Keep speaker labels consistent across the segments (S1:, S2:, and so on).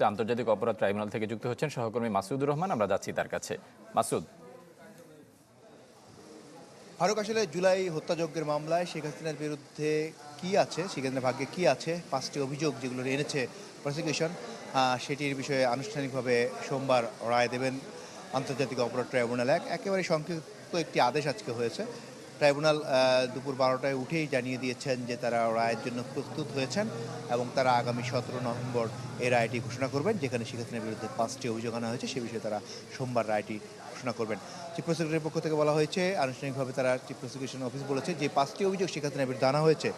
S1: মুহূর্তে আন্তর্জাতিক অপরাধ ট্রাইব্যুনাল থেকে যুক্ত হচ্ছেন সহকর্মী মাসুদুর রহমান। আমরা যাচ্ছি তার কাছে। মাসুদ।
S2: ফারুক, আসলে জুলাই হত্যাযজ্ঞের মামলায় শেখ হাসিনার বিরুদ্ধে কি আছে, শেখ হাসিনার ভাগ্যে কি আছে, 5টি অভিযোগ যেগুলো এনেছে প্রসিকিউশন, সেটির বিষয়ে আনুষ্ঠানিকভাবে সোমবার রায় দেবেন আন্তর্জাতিক অপরাধ ট্রাইব্যুনাল। একেবারে সংক্ষিপ্ত একটি আদেশ আজকে হয়েছে। ট্রাইব্যুনাল দুপুর 12টায় উঠেই জানিয়ে দিয়েছেন যে তারা রায়ের জন্য প্রস্তুত হয়েছেন এবং তারা আগামী 17 নভেম্বর এই রায়টি ঘোষণা করবেন, যেখানে শেখ হাসিনার বিরুদ্ধে 5টি অভিযোগ আনা হয়েছে। সে বিষয়ে তারা সোমবার রায়টি ঘোষণা করবেন। চিফ প্রসিকিউটরের পক্ষ থেকে বলা হয়েছে, আনুষ্ঠানিকভাবে তারা চিফ প্রসিকিউশন অফিস বলেছে যে 5টি অভিযোগ শেখ হাসিনার বিরুদ্ধে আনা হয়েছে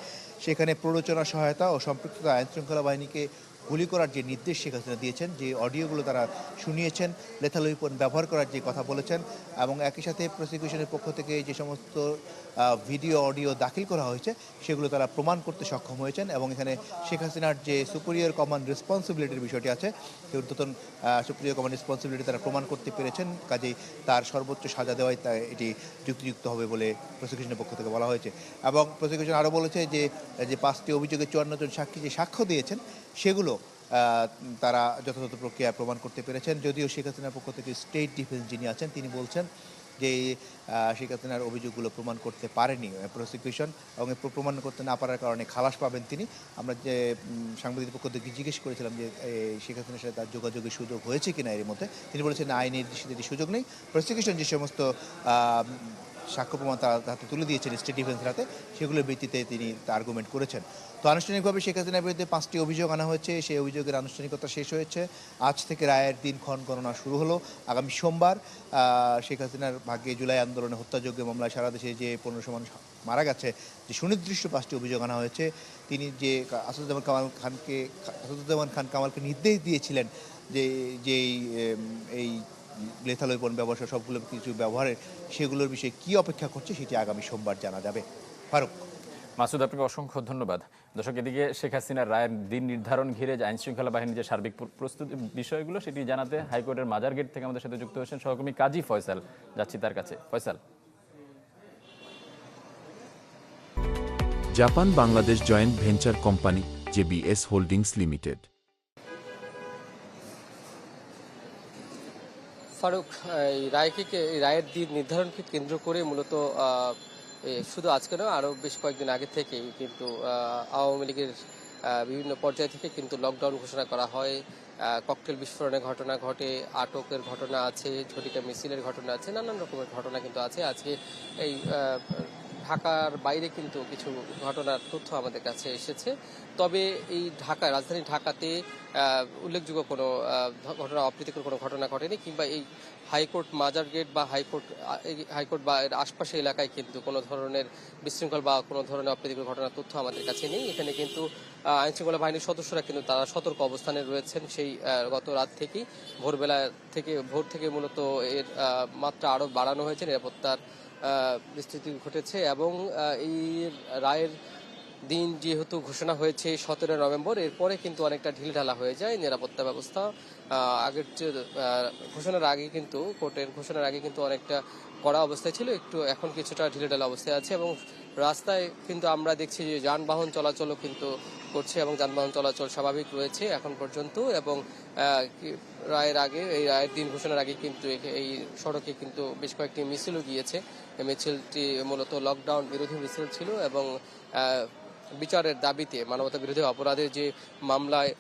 S2: সেখানে প্ররোচনা, সহায়তা ও সম্পৃক্ততা, আইনশৃঙ্খলা বাহিনীকে গুলি করার যে নির্দেশ শেখ হাসিনা দিয়েছেন, যে অডিওগুলো তারা শুনিয়েছেন, লেথাল ওয়েপন ব্যবহার করার যে কথা বলেছেন, এবং একই সাথে প্রসিকিউশনের পক্ষ থেকে যে সমস্ত ভিডিও অডিও দাখিল করা হয়েছে সেগুলো তারা প্রমাণ করতে সক্ষম হয়েছেন। এবং এখানে শেখ হাসিনার যে সুপিরিয়র কমান্ড রেসপন্সিবিলিটির বিষয়টি আছে, সেই ঊর্ধ্বতন সুপিরিয়র কমান্ড রেসপন্সিবিলিটি তারা প্রমাণ করতে পেরেছেন, কাজেই তার সর্বোচ্চ সাজা দেওয়াই এটি যুক্তিযুক্ত হবে বলে প্রসিকিউশনের পক্ষ থেকে বলা হয়েছে। এবং প্রসিকিউশন আরও বলেছে যে 5টি অভিযোগে 54 জন সাক্ষী যে সাক্ষ্য দিয়েছেন সেগুলো তারা যথাযথ প্রক্রিয়ায় প্রমাণ করতে পেরেছেন। যদিও শেখ হাসিনার পক্ষ থেকে স্টেট ডিফেন্স যিনি আছেন তিনি বলছেন যে শেখ হাসিনার অভিযোগগুলো প্রমাণ করতে পারেনি প্রসিকিউশন, এবং প্রমাণ করতে না পারার কারণে খালাস পাবেন তিনি। আমরা যে সাংবাদিকের পক্ষ থেকে জিজ্ঞেস করেছিলাম যে শেখ হাসিনার সাথে তার যোগাযোগের সুযোগ হয়েছে কিনা এর মধ্যে, তিনি বলেছেন না, আইনের দৃষ্টিতে সুযোগ নেই। প্রসিকিউশন যে সমস্ত সাক্ষ্য প্রমাণ তার হাতে তুলে দিয়েছেন স্টেট ডিফেন্সের হাতে, সেগুলোর ভিত্তিতে তিনি আর্গুমেন্ট করেছেন। তো আনুষ্ঠানিকভাবে শেখ হাসিনার বিরুদ্ধে 5টি অভিযোগ আনা হয়েছে। সেই অভিযোগের আনুষ্ঠানিকতা শেষ হয়েছে। আজ থেকে রায়ের দিনক্ষণ গণনা শুরু হলো। আগামী সোমবার শেখ হাসিনার ভাগ্যে জুলাই আন্দোলনে হত্যাযজ্ঞের মামলায় সারা দেশে যে 1500 মানুষ মারা গেছে, যে সুনির্দিষ্ট 5টি অভিযোগ আনা হয়েছে। তিনি যে আসাদুজ্জামান খান কামালকে নির্দেশ দিয়েছিলেন যে এই লেথাল ওয়েপন ব্যবসা সবগুলো কিছু ব্যবহারের, সেগুলোর বিষয়ে কি অপেক্ষা করছে সেটি আগামী সোমবার জানা যাবে। ফারুক।
S1: মাসুদ, আপনাকে অসংখ্য ধন্যবাদ। দর্শক, এদিকে শেখ হাসিনার রায়ের দিন নির্ধারণ ঘিরে যে আইনশৃঙ্খলা বাহিনীর যে সার্বিক প্রস্তুতি বিষয়গুলো সেটি জানাতে হাইকোর্টের মাজার গেট থেকে আমাদের সাথে যুক্ত হয়েছেন সহকর্মী কাজী ফয়সাল। যাচ্ছি তার কাছে। Faisal.
S3: Japan Bangladesh joint venture company JBS holdings limited.
S4: Faruk, এই রায়ের দিন নির্ধারণকে কেন্দ্র করে মূলত শুধু আজকে নয়, আরও বেশ কয়েকদিন আগে থেকেই কিন্তু আওয়ামী লীগের বিভিন্ন পর্যায় থেকে কিন্তু লকডাউন ঘোষণা করা হয়। ককটেল বিস্ফোরণের ঘটনা ঘটে, আটকের ঘটনা আছে, ঝটিকা মিছিলের ঘটনা আছে, নানান রকমের ঘটনা কিন্তু আছে। আজকে এই ঢাকার বাইরে কিন্তু কিছু ঘটনার তথ্য আমাদের কাছে এসেছে। তবে এই রাজধানী ঢাকাতে উল্লেখযোগ্য কোনো ঘটনা, অপ্রীতিকর কোনো ঘটনা ঘটেনি, কিংবা এই হাইকোর্ট মাজার গেট বা হাইকোর্ট বা এর আশপাশের এলাকায় কিন্তু কোনো ধরনের বিশৃঙ্খল বা কোনো ধরনের অপ্রীতিকর ঘটনার তথ্য আমাদের কাছে নেই। এখানে কিন্তু আইনশৃঙ্খলা বাহিনীর সদস্যরা কিন্তু তারা সতর্ক অবস্থানে রয়েছেন সেই গত রাত থেকেই। ভোর থেকে মূলত এর মাত্রা আরও বাড়ানো হয়েছে, নিরাপত্তার বিস্তৃতি ঘটেছে। এবং এই রায়ের দিন যেহেতু ঘোষণা হয়েছে 17 নভেম্বর, এরপরে কিন্তু অনেকটা ঢিলঢালা হয়ে যায় নিরাপত্তা ব্যবস্থা। আগের যে ঘোষণার আগে কিন্তু কোর্টের ঘোষণার আগে কিন্তু অনেকটা কড়া অবস্থায় ছিল, একটু এখন কিছুটা ঢিলেঢালা অবস্থায় আছে। এবং রাস্তায় কিন্তু আমরা দেখছি যে যানবাহন চলাচলও কিন্তু করছে এবং যানবাহন চলাচল স্বাভাবিক রয়েছে এখন পর্যন্ত। এবং এই রায়ের দিন ঘোষণার আগে কিন্তু এই সড়কে কিন্তু বেশ কয়েকটি মিছিলও গিয়েছে। এই মিছিলটি মূলত লকডাউন বিরোধী মিছিল ছিল এবং বিচারের দাবিতে, মানবতা বিরোধী অপরাধের যে মামলায়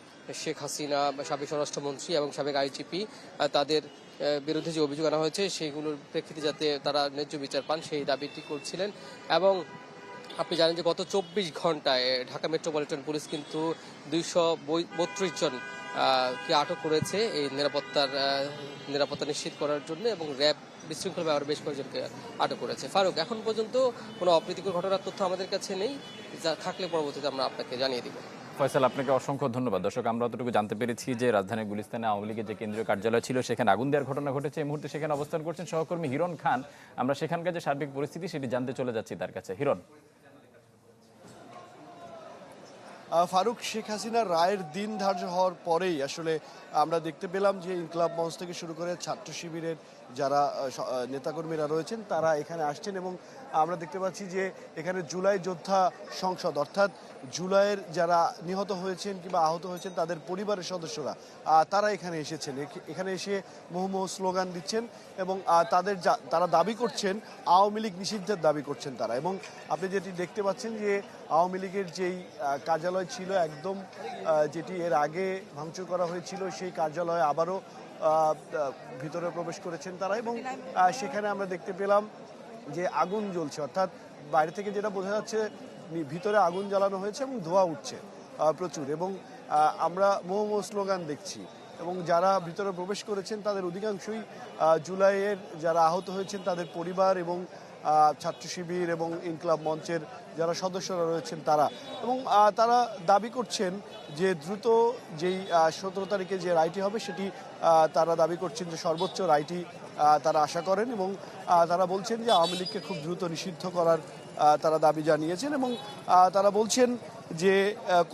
S4: শেখ হাসিনা, সাবেক স্বরাষ্ট্রমন্ত্রী এবং সাবেক আইজিপি তাদের বিরুদ্ধে যে অভিযোগ আনা হয়েছে সেগুলোর প্রেক্ষিতে যাতে তারা ন্যায্য বিচার পান সেই দাবিটি করছিলেন। এবং আপনি জানেন যে গত 24 ঘন্টায় ঢাকা মেট্রোপলিটন পুলিশ কিন্তু 232 জন কে আটক করেছে এই নিরাপত্তা নিশ্চিত করার জন্য, এবং র্যাব বিশৃঙ্খল ব্যবহার বেশ কয়েকজনকে আটক করেছে। ফারুক, এখন পর্যন্ত কোনো অপ্রীতিকর ঘটনার তথ্য আমাদের কাছে নেই, যা থাকলে পরবর্তীতে আমরা আপনাকে জানিয়ে দিব।
S1: ফয়সাল, আপনাকে অসংখ্য ধন্যবাদ। দর্শক, আমরা অতটুকু জানতে পেরেছি যে রাজধানীর গুলিস্তানে আওয়ামী লীগের যে কেন্দ্রীয় কার্যালয় ছিল সেখানে আগুন দেওয়ার ঘটনা ঘটেছে। এই মুহূর্তে সেখানে অবস্থান করছেন সহকর্মী হিরণ খান। আমরা সেখানকার যে সার্বিক পরিস্থিতি সেটি জানতে চলে যাচ্ছি তার কাছে। হিরণ।
S5: ফারুক, শেখ হাসিনার রায়ের দিন ধার্য হওয়ার পরেই আসলে আমরা দেখতে পেলাম যে ইনকলাব মঞ্চ থেকে শুরু করে ছাত্র শিবিরের যারা নেতাকর্মীরা রয়েছেন তারা এখানে আসছেন এবং আমরা দেখতে পাচ্ছি যে এখানে জুলাই যোদ্ধা সংসদ অর্থাৎ জুলাইয়ের যারা নিহত হয়েছেন কিংবা আহত হয়েছেন তাদের পরিবারের সদস্যরা তারা এখানে এসেছেন। এখানে এসে মুহুর্মুহু স্লোগান দিচ্ছেন এবং তারা দাবি করছেন আওয়ামী লীগ নিষিদ্ধের দাবি করছেন তারা। এবং আপনি যেটি দেখতে পাচ্ছেন যে আওয়ামী লীগের যেই কার্যালয় ছিল একদম যেটি এর আগে ভাঙচুর করা হয়েছিল সেই কার্যালয়ে আবারও ভিতরে প্রবেশ করেছেন তারা। এবং সেখানে আমরা দেখতে পেলাম যে আগুন জ্বলছে, অর্থাৎ বাইরে থেকে যেটা বোঝা যাচ্ছে ভিতরে আগুন জ্বালানো হয়েছে এবং ধোঁয়া উঠছে প্রচুর। এবং আমরা মুহুর্মুহু স্লোগান দেখছি এবং যারা ভিতরে প্রবেশ করেছেন তাদের অধিকাংশই জুলাইয়ের যারা আহত হয়েছেন তাদের পরিবার এবং ছাত্র শিবির এবং ইনকলাব মঞ্চের যারা সদস্যরা রয়েছেন তারা। এবং তারা দাবি করছেন যে দ্রুত যেই 17 তারিখে যে রায়টি হবে সেটি তারা দাবি করছেন যে সর্বোচ্চ রায়টি তারা আশা করেন। এবং তারা বলছেন যে আওয়ামী লীগকে খুব দ্রুত নিষিদ্ধ করার তারা দাবি জানিয়েছেন। এবং তারা বলছেন যে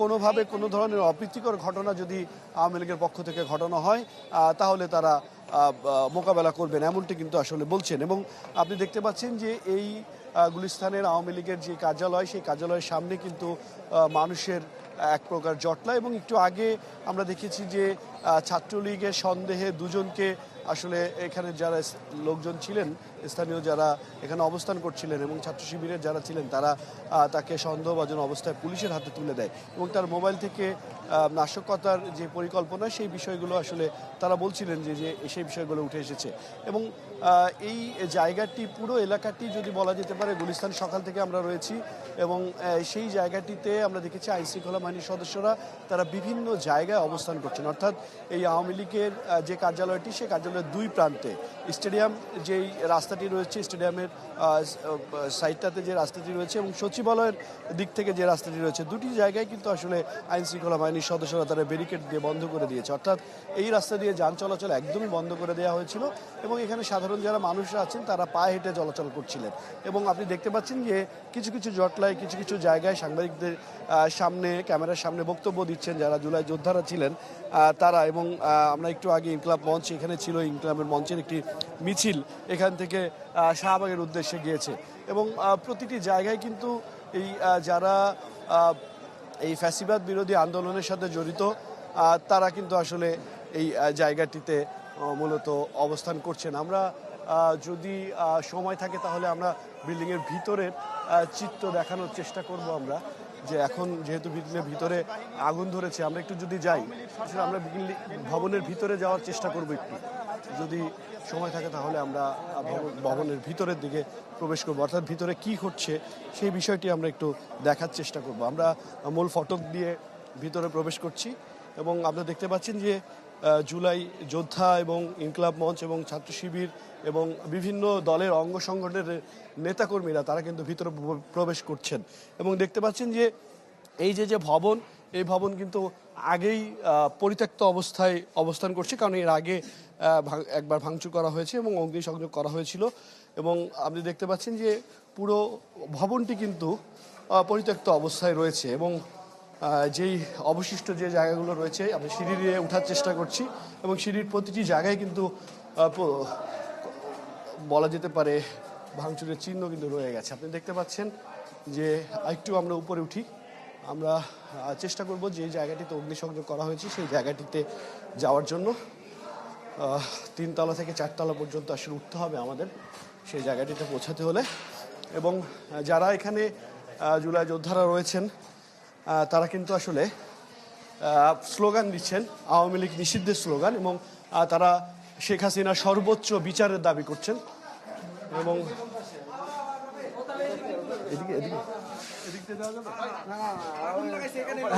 S5: কোনোভাবে কোনো ধরনের অপ্রীতিকর ঘটনা যদি আওয়ামী লীগের পক্ষ থেকে ঘটানো হয় তাহলে তারা মোকাবেলা করবেন, এমনটি কিন্তু আসলে বলছেন। এবং আপনি দেখতে পাচ্ছেন যে এই গুলিস্তানের আওয়ামী লীগের যে কার্যালয় সেই কার্যালয়ের সামনে কিন্তু মানুষের এক প্রকার জটলা। এবং একটু আগে আমরা দেখেছি যে ছাত্রলীগের সন্দেহে দুজনকে আসলে এখানে যারা লোকজন ছিলেন স্থানীয় যারা এখানে অবস্থান করছিলেন এবং ছাত্র শিবিরের যারা ছিলেন তারা তাকে সন্দেহভাজন অবস্থায় পুলিশের হাতে তুলে দেয় এবং তার মোবাইল থেকে নাশকতার যে পরিকল্পনা সেই বিষয়গুলো আসলে তারা বলছিলেন যে সেই বিষয়গুলো উঠে এসেছে। এবং এই জায়গাটি পুরো এলাকাটি যদি বলা যেতে পারে গুলিস্তান সকাল থেকে আমরা রয়েছি এবং সেই জায়গাটিতে আমরা দেখেছি আইনশৃঙ্খলা বাহিনীর সদস্যরা তারা বিভিন্ন জায়গায় অবস্থান করছেন। অর্থাৎ এই আওয়ামী লীগের যে কার্যালয়টি সেই কার্যালয়ের দুই প্রান্তে স্টেডিয়াম যেই রাস্তাটি রয়েছে স্টেডিয়ামের সাইডটাতে যে রাস্তাটি রয়েছে এবং সচিবালয়ের দিক থেকে যে রাস্তাটি রয়েছে দুটি জায়গায় কিন্তু আসলে আইনশৃঙ্খলা বাহিনীর সদস্যরা তারা ব্যারিকেড দিয়ে বন্ধ করে দিয়েছে। অর্থাৎ এই রাস্তা দিয়ে যান চলাচল একদমই বন্ধ করে দেওয়া হয়েছিল এবং এখানে সাধারণ যারা মানুষরা আছেন তারা পায়ে হেঁটে চলাচল করছিলেন। এবং আপনি দেখতে পাচ্ছেন যে কিছু কিছু জটলায় কিছু কিছু জায়গায় সাংবাদিকদের সামনে ক্যামেরার সামনে বক্তব্য দিচ্ছেন যারা জুলাই যোদ্ধারা ছিলেন তারা। এবং আমরা একটু আগে ইনকলাব মঞ্চ এখানে ছিল, ইনকলাবের মঞ্চের একটি মিছিল এখান থেকে শাহবাগের উদ্দেশ্যে গিয়েছে। এবং প্রতিটি জায়গায় কিন্তু এই যারা এই ফ্যাসিবাদ বিরোধী আন্দোলনের সাথে জড়িত তারা কিন্তু আসলে এই জায়গাটিতে মূলত অবস্থান করছেন। আমরা যদি সময় থাকে তাহলে আমরা বিল্ডিংয়ের ভিতরের চিত্র দেখানোর চেষ্টা করব আমরা, যে এখন যেহেতু বিল্ডিংয়ের ভিতরে আগুন ধরেছে আমরা একটু যদি যাই আসলে আমরা ভবনের ভিতরে যাওয়ার চেষ্টা করব একটু, যদি সময় থাকে তাহলে আমরা ভবনের ভিতরের দিকে প্রবেশ করব, অর্থাৎ ভিতরে কি ঘটছে সেই বিষয়টি আমরা একটু দেখার চেষ্টা করব। আমরা মূল ফটক দিয়ে ভিতরে প্রবেশ করছি এবং আপনারা দেখতে পাচ্ছেন যে জুলাই যোদ্ধা এবং ইনকলাব মঞ্চ এবং ছাত্র শিবির এবং বিভিন্ন দলের অঙ্গ সংগঠনের নেতাকর্মীরা তারা কিন্তু ভিতরে প্রবেশ করছেন। এবং দেখতে পাচ্ছেন যে এই যে ভবন এই ভবন কিন্তু আগেই পরিত্যক্ত অবস্থায় অবস্থান করছে, কারণ এর আগে একবার ভাঙচুর করা হয়েছে এবং অগ্নিসংযোগ করা হয়েছিল। এবং আপনি দেখতে পাচ্ছেন যে পুরো ভবনটি কিন্তু পরিত্যক্ত অবস্থায় রয়েছে এবং যেই অবশিষ্ট যে জায়গাগুলো রয়েছে আমি সিঁড়ি দিয়ে ওঠার চেষ্টা করছি এবং সিঁড়ির প্রতিটি জায়গায় কিন্তু বলা যেতে পারে ভাঙচুরের চিহ্ন কিন্তু রয়ে গেছে। আপনি দেখতে পাচ্ছেন যে একটু আমরা উপরে উঠি, আমরা চেষ্টা করব যে জায়গাটিতে অগ্নিসংযোগ করা হয়েছে সেই জায়গাটিতে যাওয়ার জন্য। 3 তলা থেকে 4 তলা পর্যন্ত আসলে উঠতে হবে আমাদের সেই জায়গাটিতে পৌঁছাতে হলে। এবং যারা এখানে জুলাই যোদ্ধারা রয়েছেন তারা কিন্তু আসলে স্লোগান দিচ্ছেন আওয়ামী লীগ নিষিদ্ধের স্লোগান এবং তারা শেখ হাসিনার সর্বোচ্চ বিচারের দাবি করছেন। এবং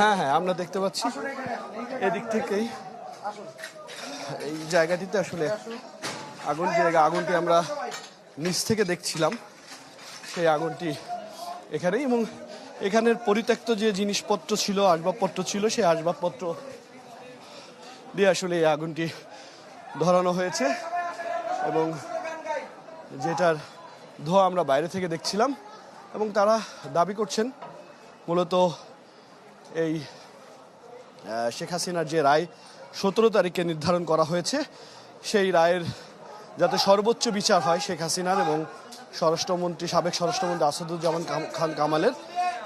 S5: হ্যাঁ আমরা দেখতে পাচ্ছি এদিক থেকেই এই জায়গাটিতে আসলে আগুনটি আমরা নিচ থেকে দেখছিলাম, সেই আগুনটি এখানেই। এবং এখানের পরিত্যক্ত যে জিনিসপত্র ছিল আসবাবপত্র ছিল সেই আসবাবপত্র দিয়ে আসলে এই আগুনটি ধরানো হয়েছে এবং যেটার ধোঁয়া আমরা বাইরে থেকে দেখছিলাম। এবং তারা দাবি করছেন মূলত এই শেখ হাসিনার যে রায় 17 তারিখে নির্ধারণ করা হয়েছে সেই রায়ের যাতে সর্বোচ্চ বিচার হয় শেখ হাসিনার এবং স্বরাষ্ট্রমন্ত্রী সাবেক স্বরাষ্ট্রমন্ত্রী আসাদুজ্জামান খান কামালের,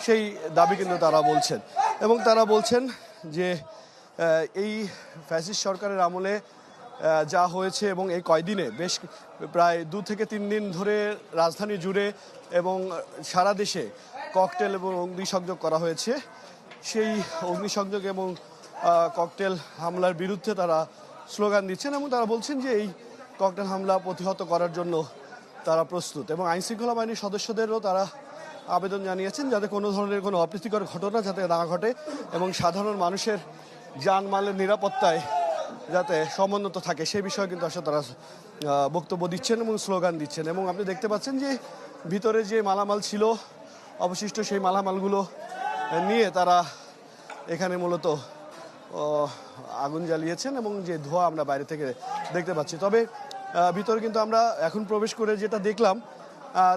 S5: সেই দাবি কিন্তু তারা বলছেন। এবং তারা বলছেন যে এই ফ্যাসিস্ট সরকারের আমলে যা হয়েছে এবং এই কয়দিনে বেশ প্রায় 2 থেকে 3 দিন ধরে রাজধানী জুড়ে এবং সারা দেশে ককটেল এবং অগ্নিসংযোগ করা হয়েছে, সেই অগ্নিসংযোগ এবং ককটেল হামলার বিরুদ্ধে তারা স্লোগান দিচ্ছেন এবং তারা বলছেন যে এই ককটেল হামলা প্রতিহত করার জন্য তারা প্রস্তুত। এবং আইনশৃঙ্খলা বাহিনীর সদস্যদেরও তারা আবেদন জানিয়েছেন যাতে কোনো ধরনের কোনো অপ্রীতিকর ঘটনা যাতে না ঘটে এবং সাধারণ মানুষের জানমালের নিরাপত্তায় যাতে সমুন্নত থাকে সেই বিষয়ে কিন্তু আসলে তারা বক্তব্য দিচ্ছেন এবং স্লোগান দিচ্ছেন। এবং আপনি দেখতে পাচ্ছেন যে ভিতরে যে মালামাল ছিল অবশিষ্ট সেই মালামালগুলো নিয়ে তারা এখানে মূলত আগুন জ্বালিয়েছেন এবং যে ধোঁয়া আমরা বাইরে থেকে দেখতে পাচ্ছি। তবে ভিতরে কিন্তু আমরা এখন প্রবেশ করে যেটা দেখলাম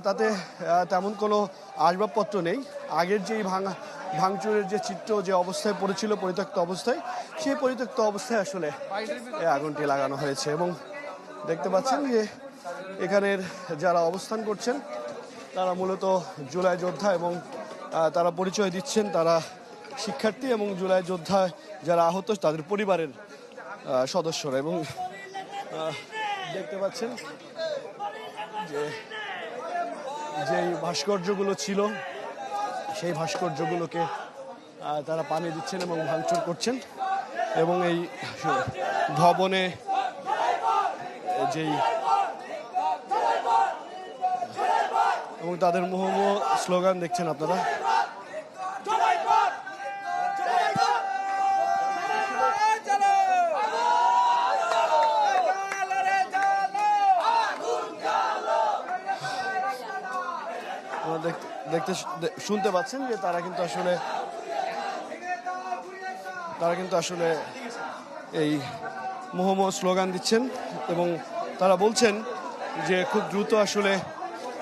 S5: তাতে তেমন কোনো আসবাবপত্র নেই। আগের যেই ভাঙচুরের যে চিত্র যে অবস্থায় পড়েছিল পরিত্যক্ত অবস্থায়, সেই পরিত্যক্ত অবস্থায় আসলে এই আগুনটি লাগানো হয়েছে। এবং দেখতে পাচ্ছেন যে এখানের যারা অবস্থান করছেন তারা মূলত জুলাই যোদ্ধা এবং তারা পরিচয় দিচ্ছেন তারা শিক্ষার্থী এবং জুলাই যোদ্ধা যারা আহত তাদের পরিবারের সদস্যরা। এবং দেখতে পাচ্ছেন যে যেই ভাস্কর্যগুলো ছিল সেই ভাস্কর্যগুলোকে তারা পানি দিচ্ছেন এবং ভাঙচুর করছেন এবং এই ভবনে যেই এবং তাদের মুহুর্মুহু স্লোগান দেখছেন আপনারা। শুনতে পাচ্ছেন যে তারা কিন্তু আসলে এই মুহুর্মুহু স্লোগান দিচ্ছেন এবং তারা বলছেন যে খুব দ্রুত আসলে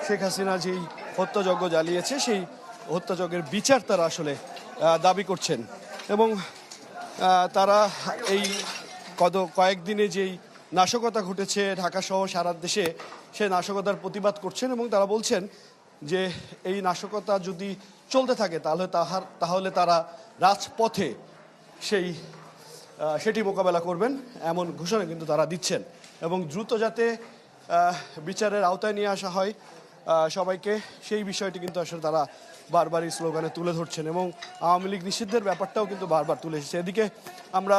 S5: শেখ হাসিনা যেই হত্যাযজ্ঞ জ্বালিয়েছে সেই হত্যাযজ্ঞের বিচার তারা আসলে দাবি করছেন। এবং তারা এই কয়েকদিনে যেই নাশকতা ঘটেছে ঢাকা সহ সারা দেশে সেই নাশকতার প্রতিবাদ করছেন এবং তারা বলছেন যে এই নাশকতা যদি চলতে থাকে তাহলে তারা রাজপথে সেটি মোকাবেলা করবেন এমন ঘোষণা কিন্তু তারা দিচ্ছেন। এবং দ্রুত যাতে বিচারের আওতায় নিয়ে আসা হয় সবাইকে, সেই বিষয়টি কিন্তু আসলে তারা বারবার এই স্লোগানে তুলে ধরছেন এবং আওয়ামী লীগ নিষিদ্ধের ব্যাপারটাও কিন্তু বারবার তুলে এসেছে। এদিকে আমরা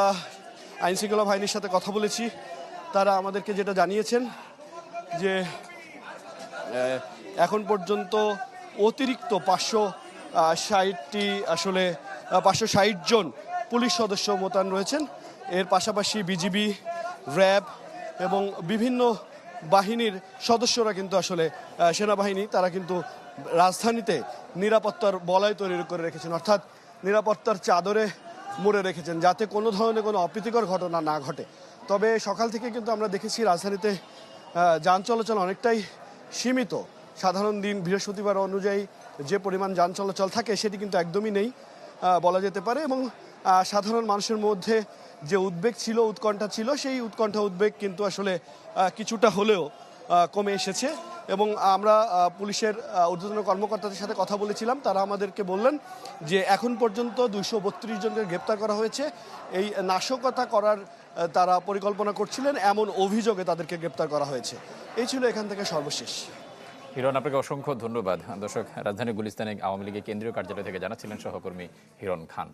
S5: আইনশৃঙ্খলা বাহিনীর সাথে কথা বলেছি, তারা আমাদেরকে যেটা জানিয়েছেন যে এখন পর্যন্ত অতিরিক্ত 560 জন পুলিশ সদস্য মোতায়েন রয়েছেন। এর পাশাপাশি বিজিবি, র্যাব এবং বিভিন্ন বাহিনীর সদস্যরা কিন্তু আসলে সেনাবাহিনী তারা কিন্তু রাজধানীতে নিরাপত্তার বলয় তৈরি করে রেখেছেন, অর্থাৎ নিরাপত্তার চাদরে মুড়ে রেখেছেন যাতে কোনো ধরনের কোনো অপ্রীতিকর ঘটনা না ঘটে। তবে সকাল থেকে কিন্তু আমরা দেখেছি রাজধানীতে যান চলাচল অনেকটাই সীমিত। সাধারণ দিন বৃহস্পতিবার অনুযায়ী যে পরিমাণ যান চলাচল থাকে সেটি কিন্তু একদমই নেই বলা যেতে পারে। এবং সাধারণ মানুষের মধ্যে যে উদ্বেগ ছিল, উৎকণ্ঠা ছিল, সেই উদ্বেগ কিন্তু আসলে কিছুটা হলেও কমে এসেছে। এবং আমরা পুলিশের ঊর্ধ্বতন কর্মকর্তাদের সাথে কথা বলেছিলাম, তারা আমাদেরকে বললেন যে এখন পর্যন্ত 232 জনকে গ্রেপ্তার করা হয়েছে। এই নাশকতা করার তারা পরিকল্পনা করছিলেন এমন অভিযোগে তাদেরকে গ্রেপ্তার করা হয়েছে। এই ছিল এখান থেকে সর্বশেষ।
S1: হিরণ, আপনাকে অসংখ্য ধন্যবাদ। দর্শক, রাজধানী গুলিস্তানে আওয়ামী লীগের কেন্দ্রীয় কার্যালয় থেকে জানাচ্ছিলেন সহকর্মী হিরণ খান।